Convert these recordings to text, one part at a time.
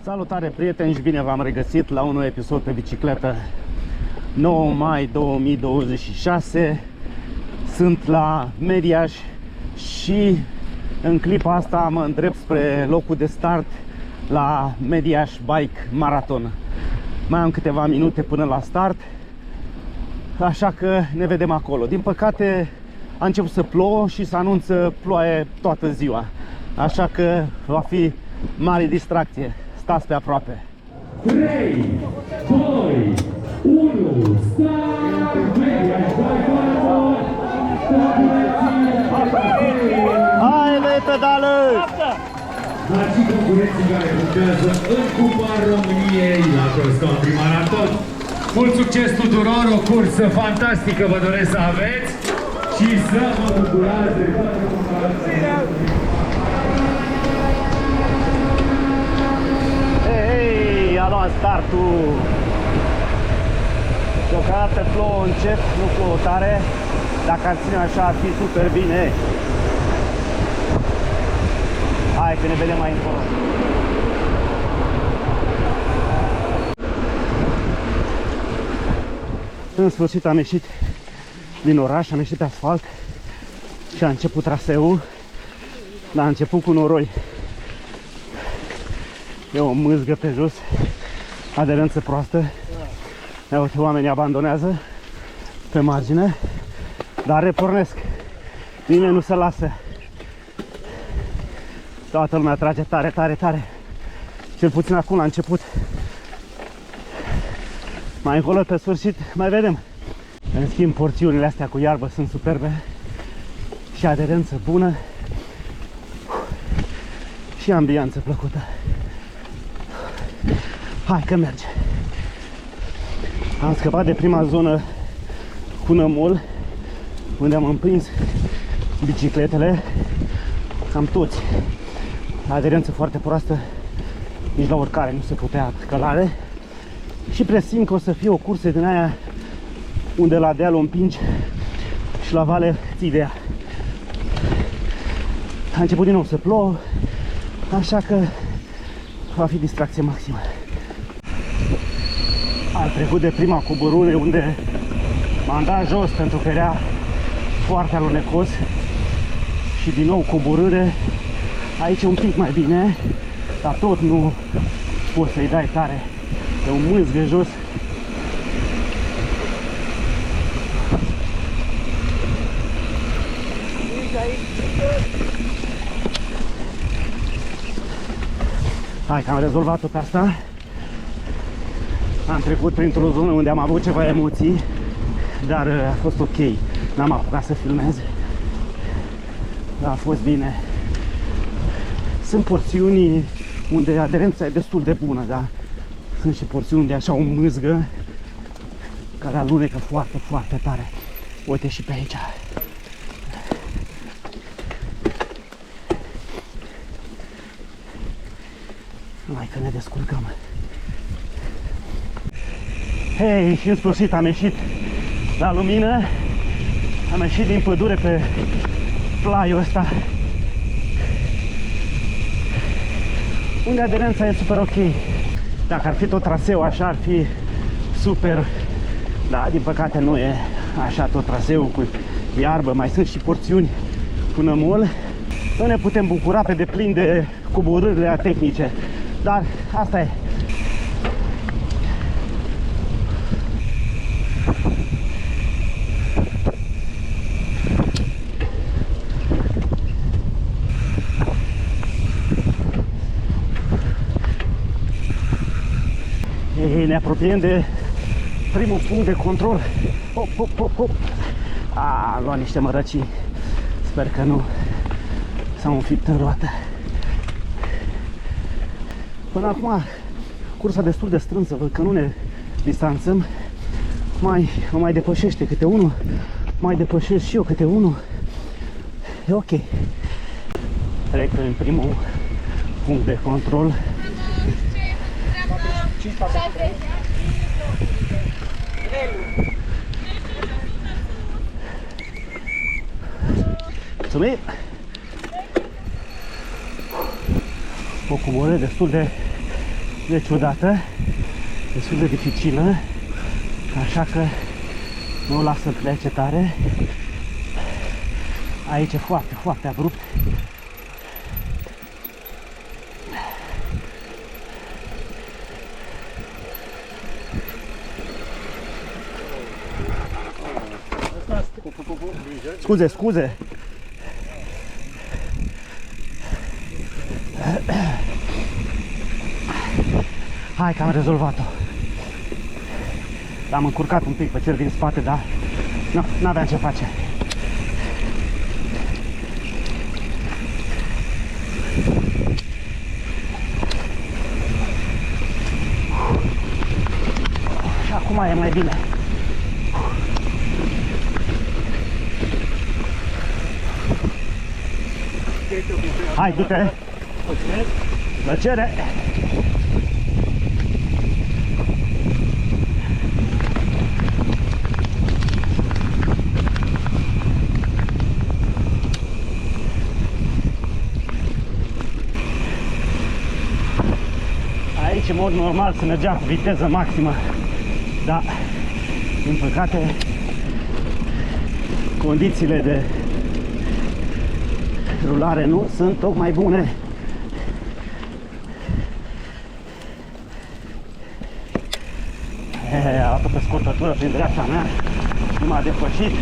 Salutare prieteni și bine v-am regăsit la un nou episod pe bicicletă. 9 mai 2026. Sunt la Mediaș și în clipa asta mă îndrept spre locul de start la Mediaș Bike Marathon. Mai am câteva minute până la start, așa că ne vedem acolo. Din păcate a început să plouă și se anunță ploaie toată ziua, așa că va fi mare distracție. Stați pe aproape. 3, 2, 1, start! Mediaș Bike Marathon! Hai, le pedală! Dar și concurenții care lucrează în Cupa României la Cross Country Marathon. Mult succes tuturor, o cursă fantastică vă doresc să aveți și să vă bucurați de toate comparațiile. Hei, a luat startul. Deocamdată plouă încet, nu plouă tare. Dacă ar ține așa ar fi super bine. Hai că ne vedem mai încolo. În sfârșit am ieșit din oraș, am ieșit pe asfalt și a început traseul. Dar a început cu noroi. E o mâzgă pe jos, aderență proastă. Ia uite, oamenii abandonează pe margine, dar repornesc. Nimeni nu se lasă. Toată lumea trage tare, tare, tare. Cel puțin acum la început. Mai încolo, pe sfârșit, mai vedem. În schimb, porțiunile astea cu iarbă sunt superbe și aderență bună și ambianță plăcută. Hai că merge. Am scăpat de prima zonă cu nămol, unde am împins bicicletele, cam toți. Aderență foarte proastă, nici la oricare nu se putea călare. Și presimt că o să fie o cursă din aia unde la deal o împingi și la vale ții de ea. A început din nou să plouă, așa că va fi distracție maximă. Am trecut de prima coborâre unde m-am dat jos pentru că era foarte alunecos și din nou coborâre. Aici e un pic mai bine, dar tot nu poți să-i dai tare. E un mâzgă jos. Hai că am rezolvat-o pe asta. Am trecut printr-o zonă unde am avut ceva emoții, dar a fost ok. N-am apucat să filmez. A fost bine. Sunt porțiuni unde aderența e destul de bună, dar sunt și porțiuni unde așa o mâzgă care alunecă foarte, foarte tare. Uite și pe aici. Hai că ne descurcăm. Hei, și în sfârșit am ieșit la lumină. Am ieșit din pădure pe plaiul ăsta, unde aderența e super ok. Dacă ar fi tot traseu așa, ar fi super. Dar din păcate nu e așa tot traseul cu iarbă. Mai sunt și porțiuni cu nămol. Nu ne putem bucura pe deplin de coborârile tehnice, dar asta e. Ne apropiem de primul punct de control. Hop, hop, hop, hop. Am luat niște mărăcii. Sper că nu s-au înfipt în roată. Până acum cursa destul de strânsă, văd că nu ne distanțăm. Mă mai depășește câte unul, mai depășesc și eu câte unul. E ok. Trec prin primul punct de control. Mulțumim! O coborâre destul de de ciudată, destul de dificilă, așa că nu o las să plece tare. Aici e foarte, foarte abrupt. Scuze, scuze. Hai că am rezolvat-o. L-am încurcat un pic pe cel din spate, dar n-aveam ce face. Și acum e mai bine. Hai, du-te! Plăcere! Aici, în mod normal, se mergea cu viteză maximă, dar, din păcate, condițiile de rulare nu sunt tocmai bune. A avut o scurtătură prin dreapta mea, nu m-a depășit.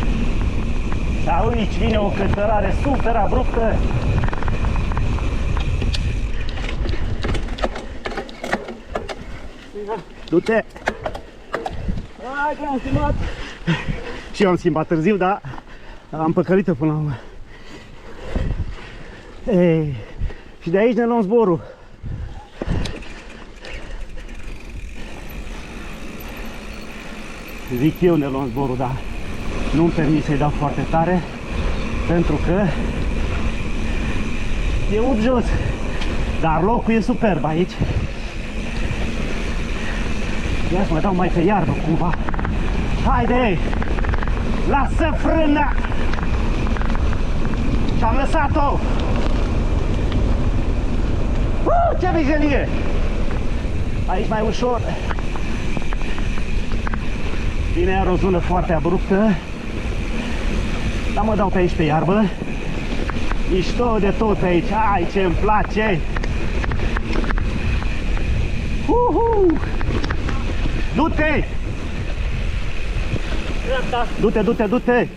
Și aici vine o cătărare super abruptă. Du-te! Hai că am schimbat! Și eu am schimbat târziu, dar am păcălit-o până la urmă. Ei, și de aici ne luăm zborul. Zic eu ne luăm zborul, dar nu-mi permis să-i dau foarte tare, pentru că e urgios. Dar locul e superb aici. Ia să mă dau mai pe iarbă cumva. Haide! Lasă frâna! Și-am lăsat-o! Ce vijelie! Aici mai ușor. Vine iar o zonă foarte abruptă. Dar mă dau pe aici pe iarbă. Mișto de tot aici. Hai, ce-mi place! Du-te! Du-te, du-te, du-te!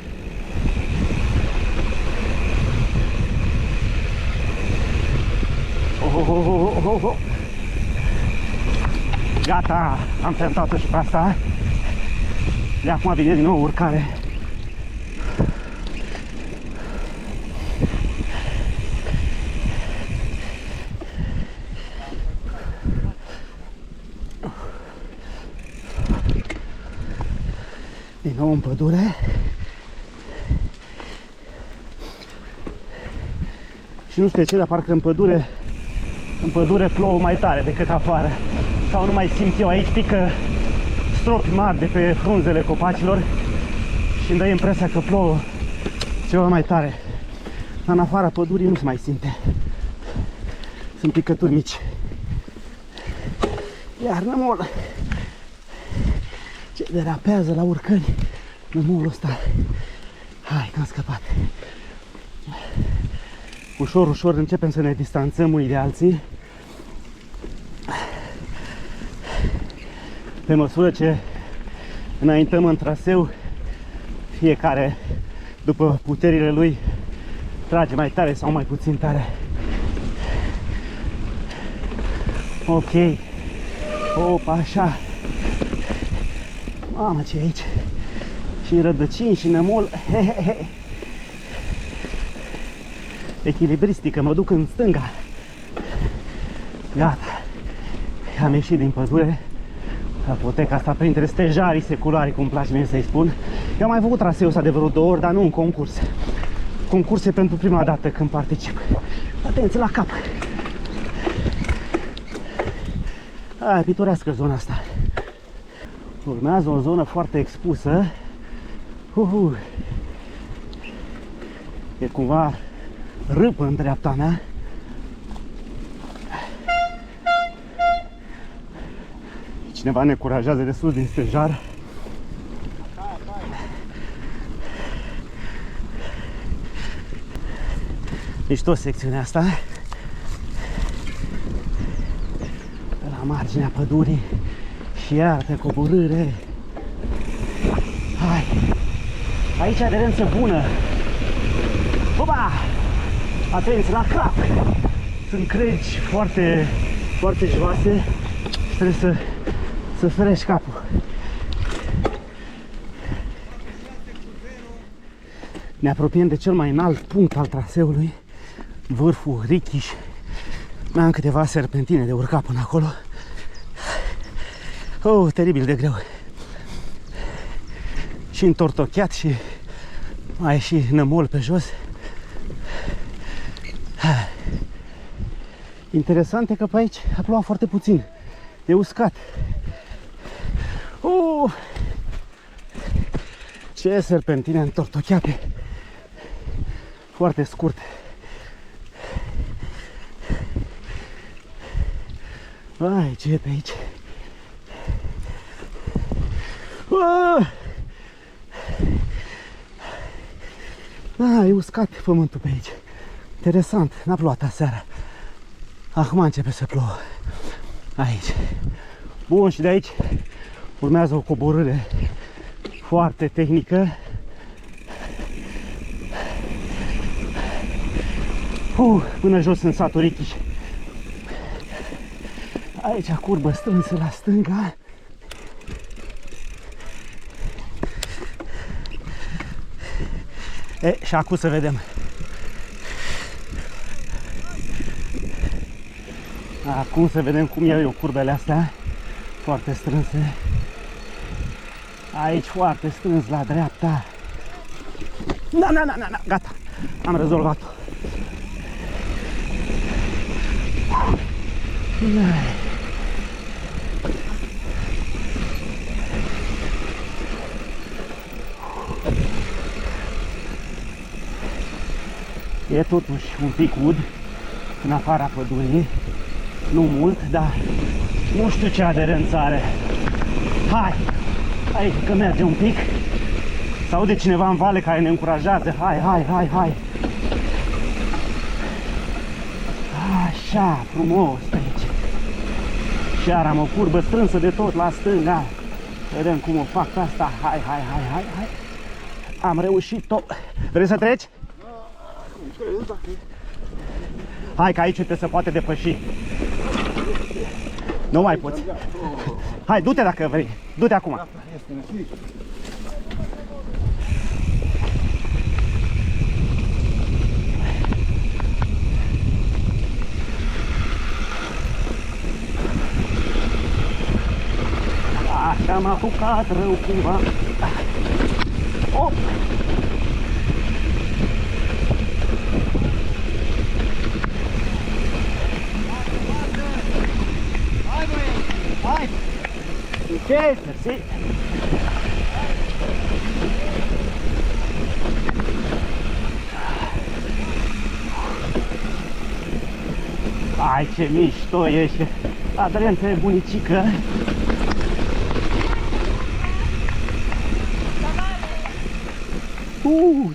Gata, am tentat-o și pe asta. De acum vine din nou urcare. Din nou în pădure. Și nu știu de ce, dar parcă în pădure plouă mai tare decât afară. Sau nu mai simt eu, aici pică stropi mari de pe frunzele copacilor și îmi dă impresia că plouă ceva mai tare. În afara pădurii nu se mai simte. Sunt picături mici. Iar nămol ce derapează la urcări nămolul ăsta. Hai că am scăpat. Ușor, ușor începem să ne distanțăm unii de alții. Pe măsură ce înaintăm în traseu, fiecare, după puterile lui, trage mai tare sau mai puțin tare. Ok. Opa, așa. Mamă, ce e aici? Și rădăcini și nămol. Echilibristică, mă duc în stânga. Gata. Am ieșit din pădure. Apoteca asta printre stejarii seculari, cum place mie să-i spun. Eu am mai făcut traseul ăsta de vreo 2 ori, dar nu în concurs. Concurse pentru prima dată când particip. Atenție la cap! Aia, pitorească zona asta. Urmează o zonă foarte expusă. E cumva râpă în dreapta mea. cineva ne încurajează de sus din stejar. Mișto secțiunea asta. La marginea pădurii și iar pe coborâre. Hai! Aici aderență bună. Opa! Atenți la cap! Sunt cregi foarte, foarte joase și trebuie să ferești capul. Ne apropiem de cel mai înalt punct al traseului, vârful Richiș. Mai am câteva serpentine de urcat până acolo. Oh, teribil de greu. Și întortocheat și mai e și nămol pe jos. Interesant e că pe aici a plouat foarte puțin. E uscat. Ce serpentine întortocheate. Foarte scurte. Vai, ce e pe aici? E uscat pământul pe aici. Interesant, n-a plouat aseară. Acum începe să plouă. Aici. Bun, și de aici urmează o coborâre foarte tehnică. Până jos în satul Richiș. Aici curbă strânsă la stânga. Și acum să vedem. Acum să vedem cum iau eu curbele astea. Foarte strânse. Aici foarte strâns la dreapta. Na, gata. Am rezolvat-o. E totuși un pic ud în afara pădurii, nu mult, dar nu știu ce aderență are. Hai! Hai că merge un pic. Se aude cineva în vale care ne încurajează. Hai! Așa, frumos pe aici. Și iar am o curbă strânsă de tot la stânga. Vedem cum o fac asta. Hai. Am reușit-o. Vrei să treci? Hai că aici te se poate depăși. Nu mai poți. Hai, du-te dacă vrei. Du-te acum. Așa m-a apucat rău cumva. Oh! Hai! Ce? Mersi! Ai, ce mișto ești! Aderență e bunicică!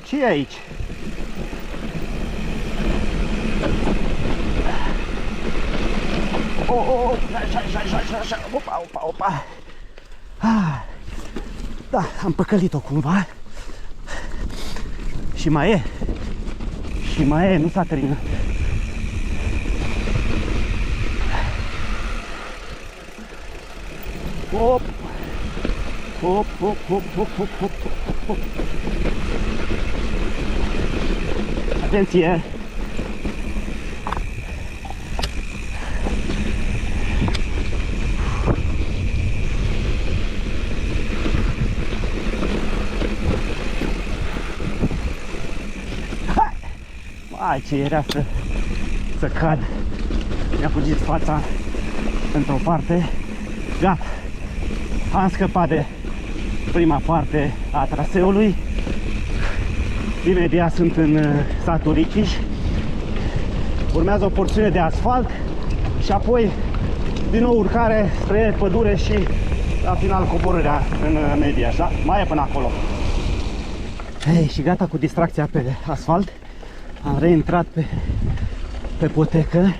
Ce e aici? Așa, opa. Da, am păcălit-o cumva. Și mai e, nu s-a terminat. Hop. Atenție! Hai, ce era să cad. Mi-a fugit fața într-o parte. Gata. Am scăpat de prima parte a traseului. Imediat sunt în satul Richiș. Urmează o porțiune de asfalt și apoi din nou urcare spre pădure și la final coborârea în Mediaș, da? Mai e până acolo. Hei, și gata cu distracția pe asfalt. Am reintrat pe potecă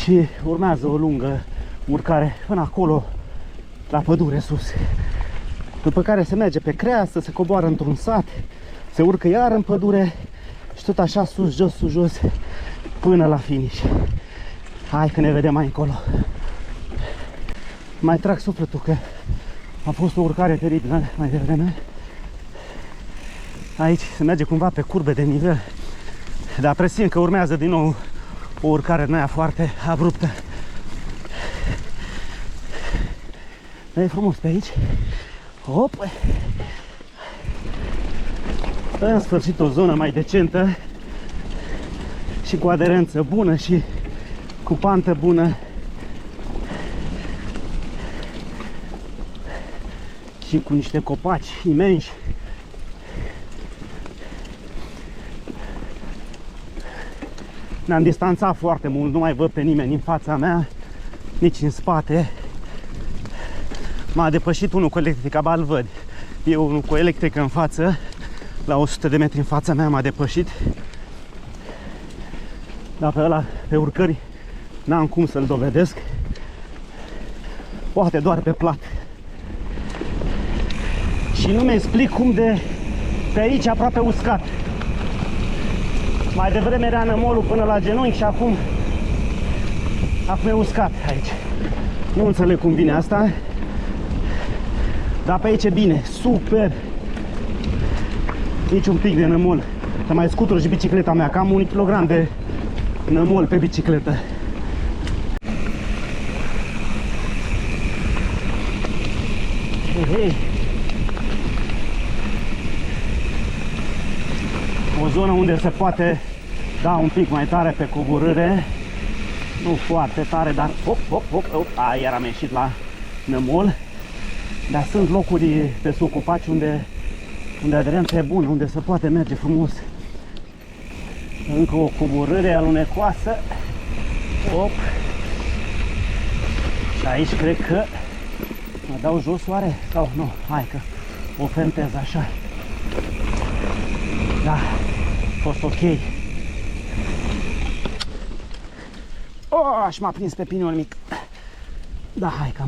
și urmează o lungă urcare până acolo la pădure sus. După care se merge pe creastă, se coboară într-un sat, se urcă iar în pădure și tot așa sus, jos, până la finish. Hai că ne vedem mai încolo. Mai trag sufletul că a fost o urcare teribilă mai devreme. Aici se merge cumva pe curbe de nivel, dar presimt că urmează din nou o urcare din aia foarte abruptă. E frumos pe aici. Hop! În sfârșit o zonă mai decentă și cu aderență bună și cu pantă bună. Și cu niște copaci imensi. Ne-am distanțat foarte mult, nu mai văd pe nimeni în fața mea, nici în spate. M-a depășit unul cu electrică, abia îl văd. E unul cu electrică în față, la 100 de metri în fața mea m-a depășit. Dar pe ăla, pe urcări, n-am cum să-l dovedesc. Poate doar pe plat. Și nu mi explic cum de pe aici aproape uscat. Mai devreme era nămolul până la genunchi și acum e uscat aici. Nu înțeleg cum vine asta. Dar pe aici e bine, super. Nici un pic de nămol. Să mai scutură și bicicleta mea, cam 1 kg de nămol pe bicicletă. Hei. O zonă unde se poate da un pic mai tare pe coborâre. Nu foarte tare, dar hop. Iar am ieșit la nămol. Dar sunt locuri pe sub copaci unde aderența e bună, unde se poate merge frumos. Încă o coborâre alunecoasă. Hop. Și aici cred că mă dau jos oare? Sau nu? Hai că o fentez așa. Da, a fost ok. Și m-a prins pe pinul mic. Da, hai că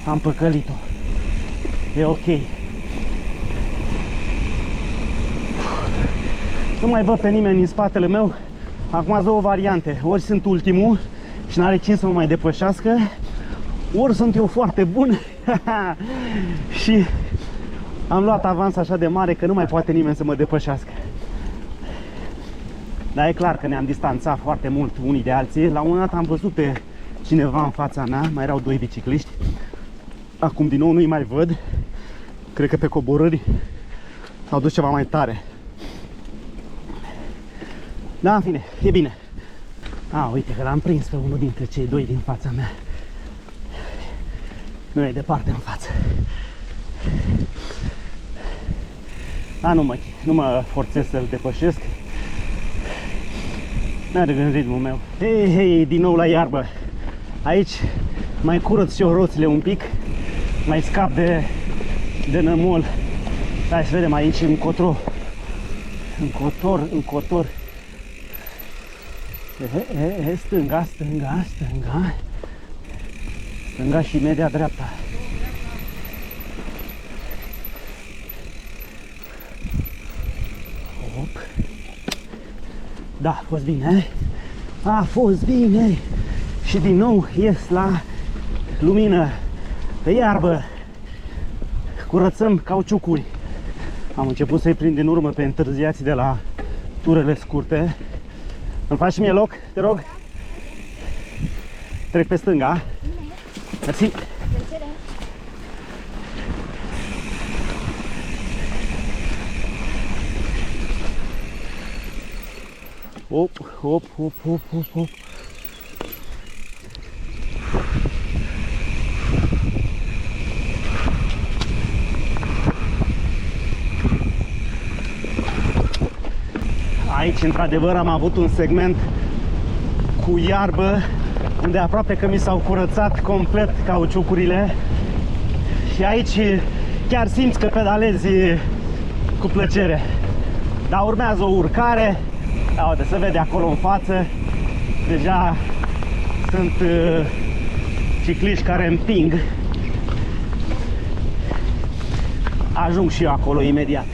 am păcălit-o. E ok. Nu mai văd pe nimeni în spatele meu. Acum sunt două variante. Ori sunt ultimul și n-are cine să mă mai depășească, ori sunt eu foarte bun și am luat avans așa de mare că nu mai poate nimeni să mă depășească. Dar e clar că ne-am distanțat foarte mult unii de alții. La un moment dat am văzut pe cineva în fața mea, mai erau doi bicicliști. Acum din nou nu-i mai văd. Cred că pe coborâri s-au dus ceva mai tare. Da, în fine, e bine. Uite că l-am prins pe unul dintre cei doi din fața mea. Nu e departe în față. Nu mă forțez să-l depășesc. Merg în ritmul meu. Hei, din nou la iarbă. Aici mai curăț și eu roțile un pic. Mai scap de nămol. Hai să vedem aici încotro. Încotor. Stânga. Stânga și imediat dreapta. Hop. Da, a fost bine. A fost bine. Și din nou ies la lumină, pe iarbă. Curățăm cauciucuri. Am început să-i prind din urmă pe întârziații de la turele scurte. Îmi faci și mie loc, te rog? Trec pe stânga. Mersi. Hop. Aici, într-adevăr, am avut un segment cu iarbă unde aproape că mi s-au curățat complet cauciucurile și aici chiar simți că pedalezi cu plăcere. Dar urmează o urcare, uite, se vede acolo în față, deja sunt cicliști care împing. Ajung și eu acolo imediat.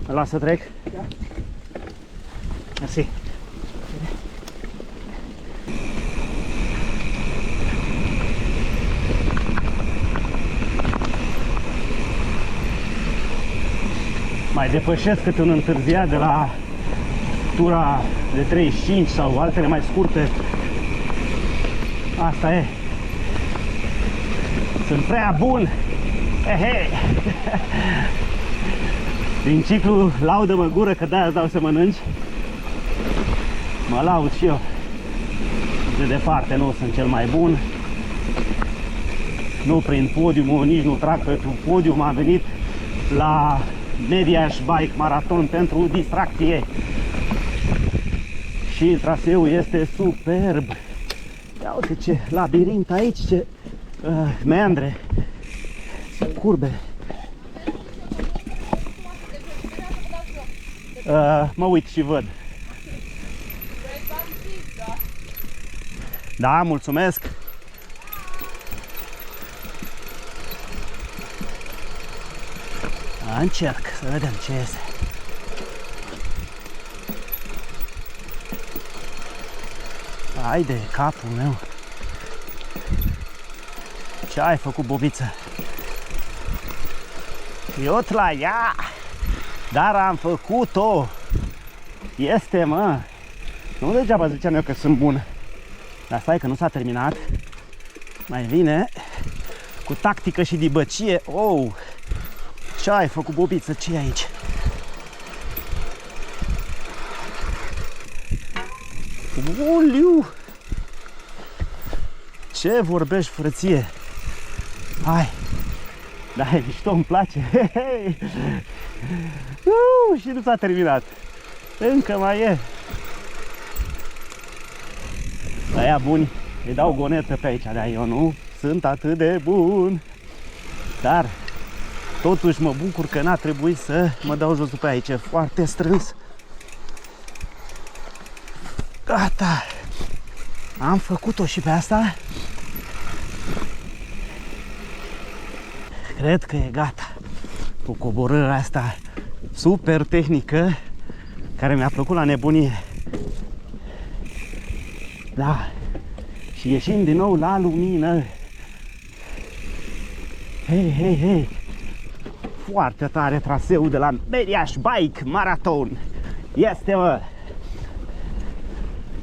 Mă las să trec? Da. Mersi. Mai depășesc câte un întârziat de la tura de 35 sau altele mai scurte. Asta e. Sunt prea bun. Ehe. Din ciclu laudă-mă gură, că de-aia îți dau să mănânci. Mă laud și eu. De departe nu sunt cel mai bun. Nu prin podiumul, nici nu trag pentru podium. Am venit la Mediaș Bike Marathon pentru distracție. Și traseul este superb. Ia uite ce labirint aici, ce meandre, curbe. Mă uit și văd. Da, mulțumesc. Încerc să vedem ce este. Haide, capul meu. Ce ai făcut, bobiță? Iot la ea! Dar am făcut-o! Este, mă! Nu degeaba ziceam eu că sunt bun. Dar stai că nu s-a terminat. Mai vine cu tactică și dibăcie. Oh! Ce ai făcut, bobiță? Ce e aici? Uliu! Ce vorbești, frăție? Hai! Da, e mișto, îmi place! Și nu s-a terminat. Încă mai e. Aia buni, îi dau gonetă pe aici, dar eu nu sunt atât de bun. Dar totuși mă bucur că n-a trebuit să mă dau jos după aici, foarte strâns. Gata! Am făcut-o și pe asta. Cred că e gata. Cu coborârea asta super tehnică, care mi-a plăcut la nebunie. Da. Și ieșim din nou la lumină. Hei, hei, hei. Foarte tare traseul de la Mediaș Bike Marathon. Este, mă.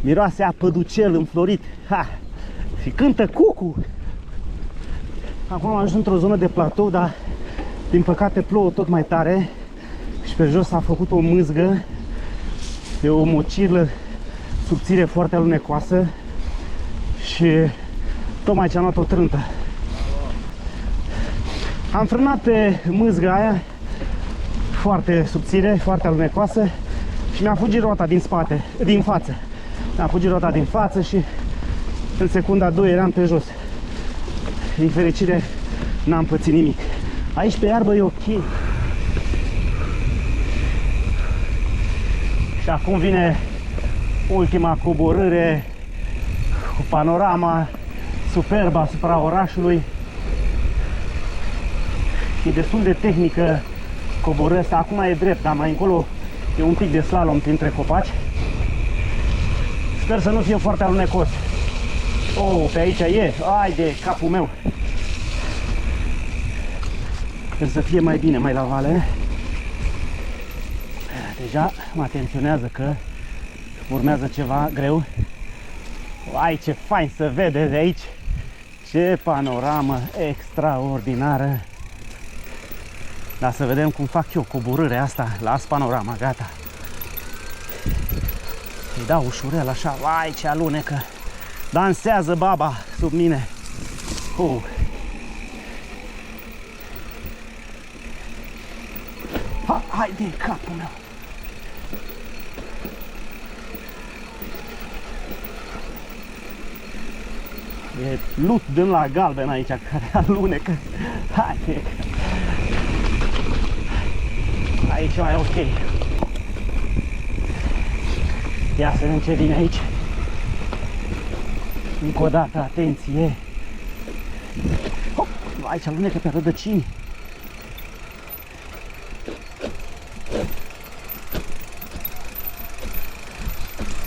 Miroase a păducel înflorit. Ha. Și cântă cucu. Acum am ajuns într-o zonă de platou, dar din păcate plouă tot mai tare. Și pe jos s-a făcut o mâzgă. E o mocirlă subțire, foarte alunecoasă. Și tocmai ce am luat o trântă. Am frânat pe mâzga aia, foarte subțire, foarte alunecoasă, și mi-a fugit rota din spate, din față. Mi-a fugit rota din față și în secunda 2 eram pe jos. Din fericire n-am pățit nimic. Aici pe iarbă e ok. Și acum vine ultima coborâre cu panorama superbă asupra orașului. E destul de tehnică coborârea asta. Acum e drept, dar mai încolo e un pic de slalom printre copaci. Sper să nu fie foarte alunecos. Oh, pe aici e. Ai de capul meu. Sper să fie mai bine, mai la vale. Deja mă atenționează că urmează ceva greu. Ai, ce fain să vede de aici. Ce panoramă extraordinară. Dar să vedem cum fac eu coborârea asta. Las panorama, gata. Îi dau ușurel așa, vai ce alunecă. Dansează baba sub mine. Hai de capul meu. E lut din la galben aici care alunecă. Hai de cap. Aici mai ok. Ia să vedem ce vine aici. Încă o dată, atenție. Hop, aici alunecă pe rădăcini.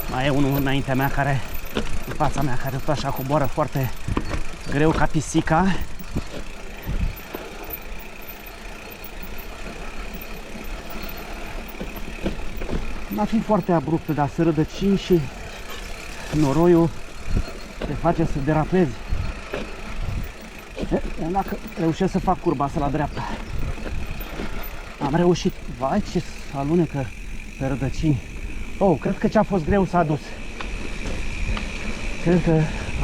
Mai e unul înaintea mea care, în fața mea, care tot așa coboară foarte greu ca pisica. N-a fi foarte abruptă, dar să rădăcini și noroiul te face să derapezi. Dacă reușesc să fac curba asta la dreapta. Am reușit. Vai, ce alunecă pe rădăcini. Cred că ce a fost greu s-a dus. Cred că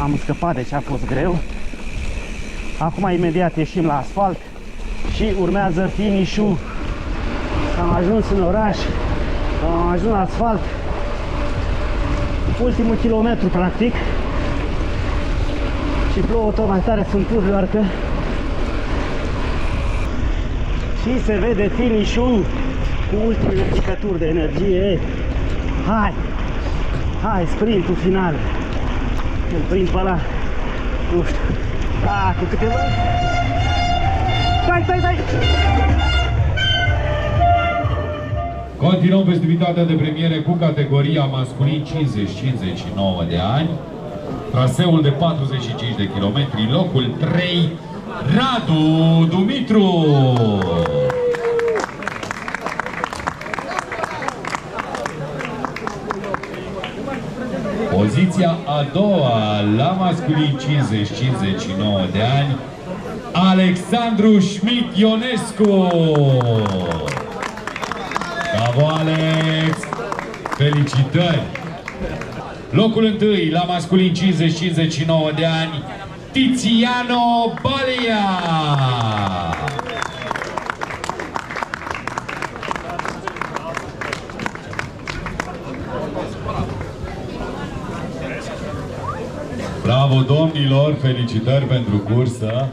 am scăpat de ce a fost greu. Acum imediat ieșim la asfalt și urmează finish-ul. Am ajuns în oraș. Am ajuns la asfalt. Ultimul kilometru practic. Și plouă tot mai tare, sunt doar că. Și se vede finish-ul cu ultimele picături de energie. Hai, sprintul final. Îl prind pe ăla. Nu știu. Cu câteva. Stai! Continuăm festivitatea de premiere cu categoria masculin 50-59 de ani. Traseul de 45 de kilometri, locul 3, Radu Dumitru. Poziția a doua la masculin 50-59 de ani, Alexandru Schmidt Ionescu. Bravo, Alex! Felicitări! Locul întâi la masculin 50-59 de ani, Tiziano Balia. Bravo, domnilor! Felicitări pentru cursă!